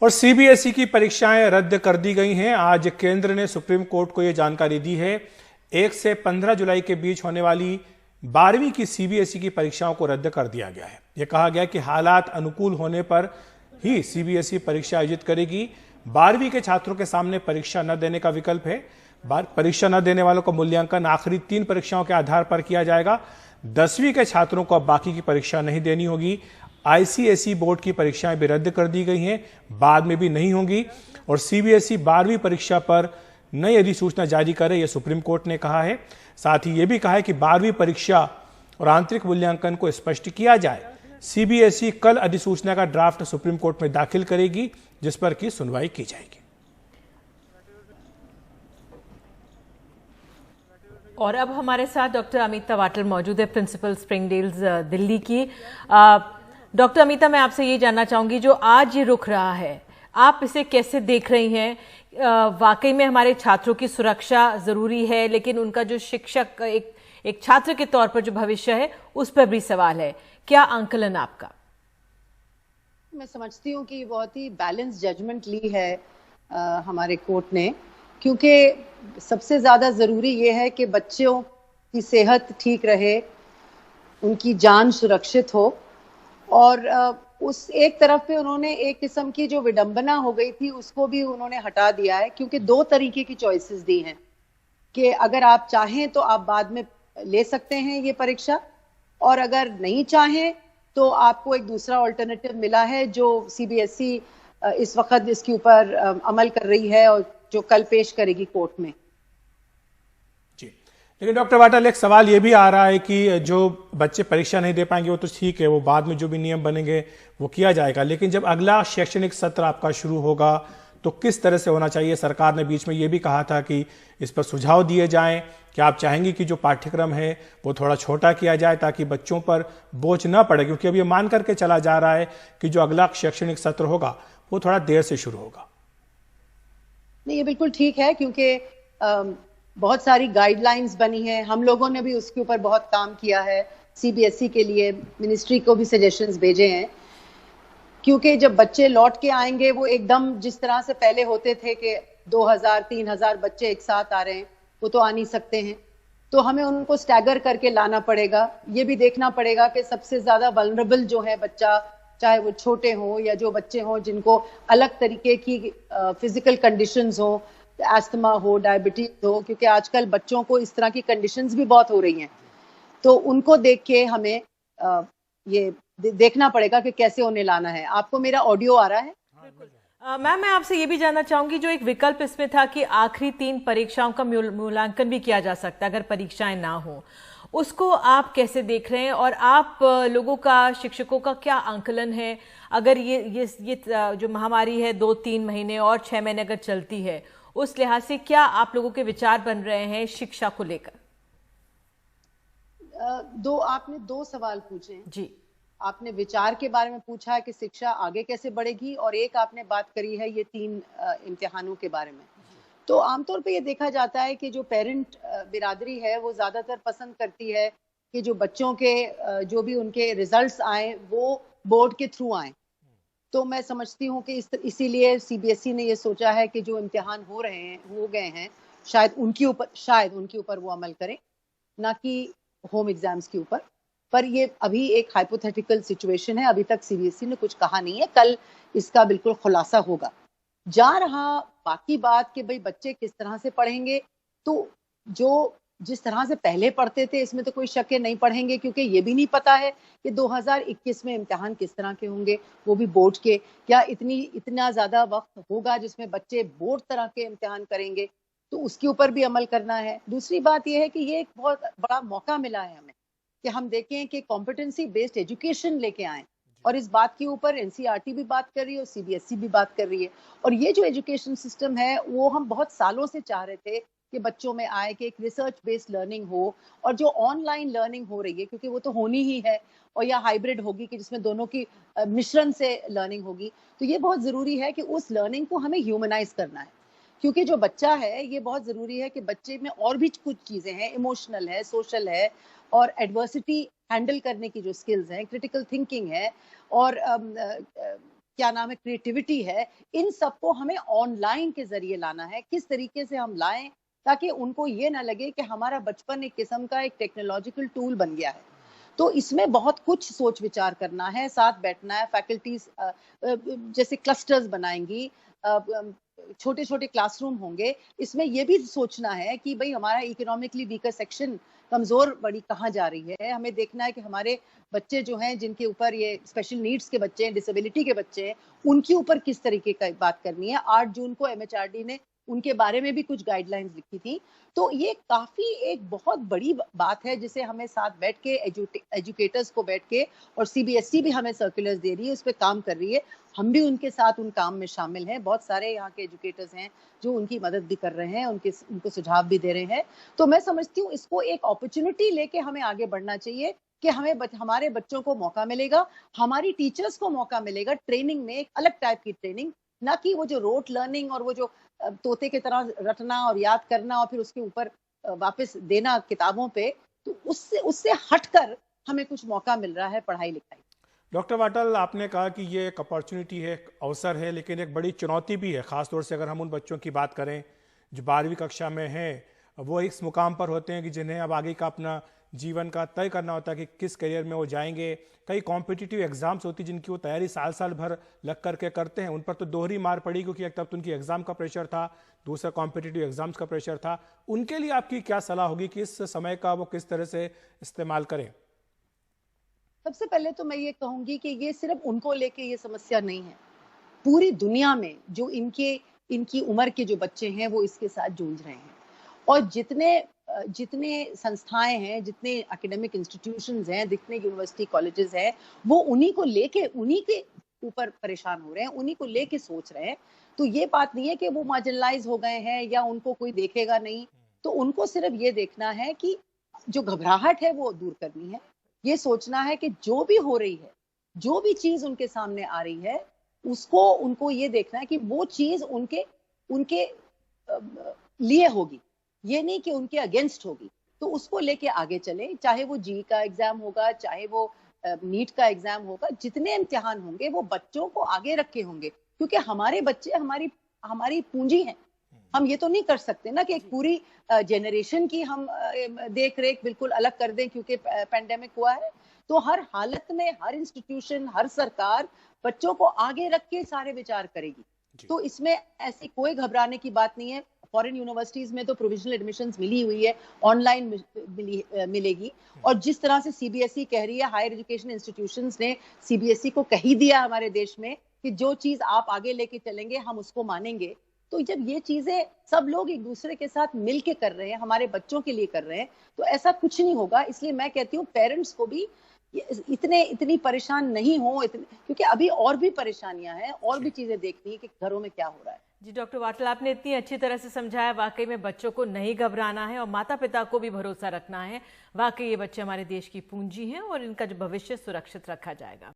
और सीबीएसई की परीक्षाएं रद्द कर दी गई हैं। आज केंद्र ने सुप्रीम कोर्ट को यह जानकारी दी है। 1 से 15 जुलाई के बीच होने वाली 12वीं की सीबीएसई की परीक्षाओं को रद्द कर दिया गया है। यह कहा गया कि हालात अनुकूल होने पर ही सीबीएसई परीक्षा आयोजित करेगी। 12वीं के छात्रों के सामने परीक्षा न देने का विकल्प है। परीक्षा न देने वालों का मूल्यांकन आखिरी 3 परीक्षाओं के आधार पर किया जाएगा। 10वीं के छात्रों को अब बाकी की परीक्षा नहीं देनी होगी। आईसीएसई बोर्ड की परीक्षाएं भी रद्द कर दी गई हैं, बाद में भी नहीं होंगी। और सीबीएसई 12वीं परीक्षा पर नई अधिसूचना जारी करे, यह सुप्रीम कोर्ट ने कहा है। साथ ही यह भी कहा है कि 12वीं परीक्षा और आंतरिक मूल्यांकन को स्पष्ट किया जाए। सीबीएसई कल अधिसूचना का ड्राफ्ट सुप्रीम कोर्ट में दाखिल करेगी, जिस पर की सुनवाई की जाएगी। और अब हमारे साथ डॉक्टर अमिता वाटल मौजूद है, प्रिंसिपल स्प्रिंगडेल्स दिल्ली की। डॉक्टर अमिता, मैं आपसे ये जानना चाहूंगी, जो आज ये रुख रहा है, आप इसे कैसे देख रही हैं? वाकई में हमारे छात्रों की सुरक्षा जरूरी है, लेकिन उनका जो शिक्षक एक छात्र के तौर पर जो भविष्य है, उस पर भी सवाल है। क्या आंकलन आपका? मैं समझती हूँ कि बहुत ही बैलेंस जजमेंट ली है हमारे कोर्ट ने, क्योंकि सबसे ज्यादा जरूरी ये है कि बच्चों की सेहत ठीक रहे, उनकी जान सुरक्षित हो। और उस एक तरफ पे उन्होंने एक किस्म की जो विडंबना हो गई थी उसको भी उन्होंने हटा दिया है, क्योंकि 2 तरीके की चॉइसेस दी हैं कि अगर आप चाहें तो आप बाद में ले सकते हैं ये परीक्षा, और अगर नहीं चाहें तो आपको एक दूसरा ऑल्टरनेटिव मिला है जो सीबीएसई इस वक्त इसके ऊपर अमल कर रही है और जो कल पेश करेगी कोर्ट में। जी, लेकिन डॉक्टर वाटल, एक सवाल यह भी आ रहा है कि जो बच्चे परीक्षा नहीं दे पाएंगे वो तो ठीक है, वो बाद में जो भी नियम बनेंगे वो किया जाएगा, लेकिन जब अगला शैक्षणिक सत्र आपका शुरू होगा तो किस तरह से होना चाहिए? सरकार ने बीच में ये भी कहा था कि इस पर सुझाव दिए जाएं कि आप चाहेंगे कि जो पाठ्यक्रम है वो थोड़ा छोटा किया जाए ताकि बच्चों पर बोझ न पड़े, क्योंकि अब ये मान करके चला जा रहा है कि जो अगला शैक्षणिक सत्र होगा वो थोड़ा देर से शुरू होगा। नहीं, ये बिल्कुल ठीक है, क्योंकि बहुत सारी गाइडलाइंस बनी है, हम लोगों ने भी उसके ऊपर बहुत काम किया है। सीबीएसई के लिए मिनिस्ट्री को भी सजेशंस भेजे हैं, क्योंकि जब बच्चे लौट के आएंगे वो एकदम जिस तरह से पहले होते थे कि 2000-3000 बच्चे एक साथ आ रहे हैं, वो तो आ नहीं सकते हैं। तो हमें उनको स्टैगर करके लाना पड़ेगा। ये भी देखना पड़ेगा कि सबसे ज्यादा वल्नरेबल जो है बच्चा, चाहे वो छोटे हों या जो बच्चे हों जिनको अलग तरीके की फिजिकल कंडीशंस हो, एस्थमा हो, डायबिटीज हो, क्योंकि आजकल बच्चों को इस तरह की कंडीशंस भी बहुत हो रही हैं, तो उनको देख के हमें ये देखना पड़ेगा कि कैसे उन्हें लाना है। आपको मेरा ऑडियो आ रहा है? मैम, मैं आपसे ये भी जानना चाहूंगी, जो एक विकल्प इसमें था कि आखिरी 3 परीक्षाओं का मूल्यांकन भी किया जा सकता है अगर परीक्षाएं ना हो, उसको आप कैसे देख रहे हैं? और आप लोगों का, शिक्षकों का क्या आंकलन है? अगर ये जो महामारी है 2-3 महीने और 6 महीने अगर चलती है, उस लिहाज से क्या आप लोगों के विचार बन रहे हैं शिक्षा को लेकर? आपने 2 सवाल पूछे जी। आपने विचार के बारे में पूछा है कि शिक्षा आगे कैसे बढ़ेगी, और एक आपने बात करी है ये 3 इम्तिहानों के बारे में। तो आमतौर पे ये देखा जाता है कि जो पेरेंट बिरादरी है वो ज्यादातर पसंद करती है कि जो बच्चों के जो भी उनके रिजल्ट्स आए वो बोर्ड के थ्रू आए। तो मैं समझती हूँ कि इसीलिए सीबीएसई ने ये सोचा है कि जो इम्तिहान हो गए हैं, शायद उनके ऊपर वो अमल करें, ना कि होम एग्जाम्स के ऊपर। पर ये अभी एक हाइपोथेटिकल सिचुएशन है, अभी तक सीबीएसई ने कुछ कहा नहीं है, कल इसका बिल्कुल खुलासा होगा। जा रहा बाकी बात कि भाई बच्चे किस तरह से पढ़ेंगे, तो जो जिस तरह से पहले पढ़ते थे इसमें तो कोई शक है नहीं पढ़ेंगे, क्योंकि ये भी नहीं पता है कि 2021 में इम्तिहान किस तरह के होंगे, वो भी बोर्ड के। क्या इतना ज्यादा वक्त होगा जिसमें बच्चे बोर्ड तरह के इम्तिहान करेंगे? तो उसके ऊपर भी अमल करना है। दूसरी बात यह है कि ये एक बहुत बड़ा मौका मिला है हमें कि हम देखें कि कॉम्पिटेंसी बेस्ड एजुकेशन लेके आए, और इस बात के ऊपर एनसीईआरटी भी बात कर रही है और सीबीएसई भी बात कर रही है। और ये जो एजुकेशन सिस्टम है वो हम बहुत सालों से चाह रहे थे कि बच्चों में आए, कि एक रिसर्च बेस्ड लर्निंग हो, और जो ऑनलाइन लर्निंग हो रही है, क्योंकि वो तो होनी ही है, और या हाइब्रिड होगी कि जिसमें दोनों की मिश्रण से लर्निंग होगी। तो ये बहुत जरूरी है कि उस लर्निंग को हमें ह्यूमनाइज करना है, क्योंकि जो बच्चा है ये बहुत जरूरी है कि बच्चे में और भी कुछ चीजें हैं, इमोशनल है, सोशल है, और एडवर्सिटी हैंडल करने की जो स्किल्स हैं, क्रिटिकल थिंकिंग है, और क्या नाम है, क्रिएटिविटी है, इन सबको हमें ऑनलाइन के जरिए लाना है। किस तरीके से हम लाएं ताकि उनको ये ना लगे कि हमारा बचपन एक किस्म का एक टेक्नोलॉजिकल टूल बन गया है। तो इसमें बहुत कुछ सोच विचार करना है, साथ बैठना है, फैकल्टीज जैसे क्लस्टर्स बनाएंगी, छोटे छोटे क्लासरूम होंगे। इसमें यह भी सोचना है कि भाई हमारा इकोनॉमिकली वीकर सेक्शन, कमजोर बड़ी कहाँ जा रही है। हमें देखना है कि हमारे बच्चे जो हैं, जिनके ऊपर ये स्पेशल नीड्स के बच्चे हैं, डिसेबिलिटी के बच्चे हैं, उनके ऊपर किस तरीके का बात करनी है। 8 जून को MHRD ने उनके बारे में भी कुछ गाइडलाइंस लिखी थी। तो ये काफी एक बहुत बड़ी बात है जिसे हमें साथ बैठ के एजुकेटर्स को बैठ के, और CBSE भी हमें सर्कुलर्स दे रही है, उस पर काम कर रही है। हम भी उनके साथ उन काम में शामिल हैं। बहुत सारे यहाँ के एजुकेटर्स हैं जो उनकी मदद भी कर रहे हैं, उनको सुझाव भी दे रहे हैं। तो मैं समझती हूँ इसको एक अपॉर्चुनिटी लेके हमें आगे बढ़ना चाहिए कि हमारे बच्चों को मौका मिलेगा, हमारी टीचर्स को मौका मिलेगा ट्रेनिंग में, एक अलग टाइप की ट्रेनिंग, ना कि वो जो रोट लर्निंग और वो जो तोते की तरह रटना और याद करना और फिर उसके ऊपर वापस देना किताबों पे। तो उससे हटकर हमें कुछ मौका मिल रहा है पढ़ाई लिखाई। डॉक्टर वाटल, आपने कहा कि ये एक अपॉर्चुनिटी है, एक अवसर है, लेकिन एक बड़ी चुनौती भी है, खासतौर से अगर हम उन बच्चों की बात करें जो 12वीं कक्षा में हैं। वो इस मुकाम पर होते हैं कि जिन्हें अब आगे का अपना जीवन का तय करना होता है कि किस करियर में वो जाएंगे। कई कॉम्पिटिटिव एग्जाम्स होती जिनकी वो तैयारी साल साल भर लग करके करते हैं। उन पर तो दोहरी मार पड़ी, क्योंकि एक तब तो उनकी एग्जाम का प्रेशर था, दूसरा कॉम्पिटिटिव एग्जाम्स का प्रेशर था। उनके लिए आपकी क्या सलाह होगी कि इस समय का वो किस तरह से इस्तेमाल करें? सबसे पहले तो मैं ये कहूंगी कि ये सिर्फ उनको लेके ये समस्या नहीं है। पूरी दुनिया में जो इनकी उम्र के जो बच्चे हैं वो इसके साथ जूझ रहे हैं। और जितने संस्थाएं हैं, जितने एकेडमिक इंस्टीट्यूशंस हैं, जितने यूनिवर्सिटी कॉलेजेस हैं, वो उन्हीं को लेके, उन्हीं के ऊपर परेशान हो रहे हैं, उन्हीं को लेके सोच रहे हैं। तो ये बात नहीं है कि वो मार्जिनलाइज हो गए हैं या उनको कोई देखेगा नहीं। तो उनको सिर्फ ये देखना है कि जो घबराहट है वो दूर करनी है। ये सोचना है कि जो भी हो रही है, जो भी चीज उनके सामने आ रही है, उनको ये देखना है कि वो चीज उनके लिए होगी, ये नहीं कि उनके अगेंस्ट होगी। तो उसको लेके आगे चले, चाहे वो जी का एग्जाम होगा, चाहे वो नीट का एग्जाम होगा, जितने इम्तिहान होंगे वो बच्चों को आगे रखे होंगे, क्योंकि हमारे बच्चे हमारी पूंजी हैं। हम ये तो नहीं कर सकते ना कि एक पूरी जनरेशन की हम देख रेख बिल्कुल अलग कर दें क्योंकि पेंडेमिक हुआ है। तो हर हालत में हर इंस्टीट्यूशन, हर सरकार बच्चों को आगे रख के सारे विचार करेगी। तो इसमें ऐसी कोई घबराने की बात नहीं है। फॉरेन यूनिवर्सिटीज में तो प्रोविजनल एडमिशंस मिली हुई है, ऑनलाइन मिलेगी। और जिस तरह से CBSE कह रही है, हायर एजुकेशन इंस्टीट्यूशंस ने CBSE को कह ही दिया हमारे देश में कि जो चीज आप आगे लेके चलेंगे हम उसको मानेंगे। तो जब ये चीजें सब लोग एक दूसरे के साथ मिल के कर रहे हैं, हमारे बच्चों के लिए कर रहे हैं, तो ऐसा कुछ नहीं होगा। इसलिए मैं कहती हूँ पेरेंट्स को भी इतनी परेशान नहीं हो, क्योंकि अभी और भी परेशानियां हैं, और भी चीजें देखनी है कि घरों में क्या हो रहा है। जी डॉक्टर वाटल, आपने इतनी अच्छी तरह से समझाया। वाकई में बच्चों को नहीं घबराना है और माता पिता को भी भरोसा रखना है। वाकई ये बच्चे हमारे देश की पूंजी हैं और इनका जो भविष्य सुरक्षित रखा जाएगा।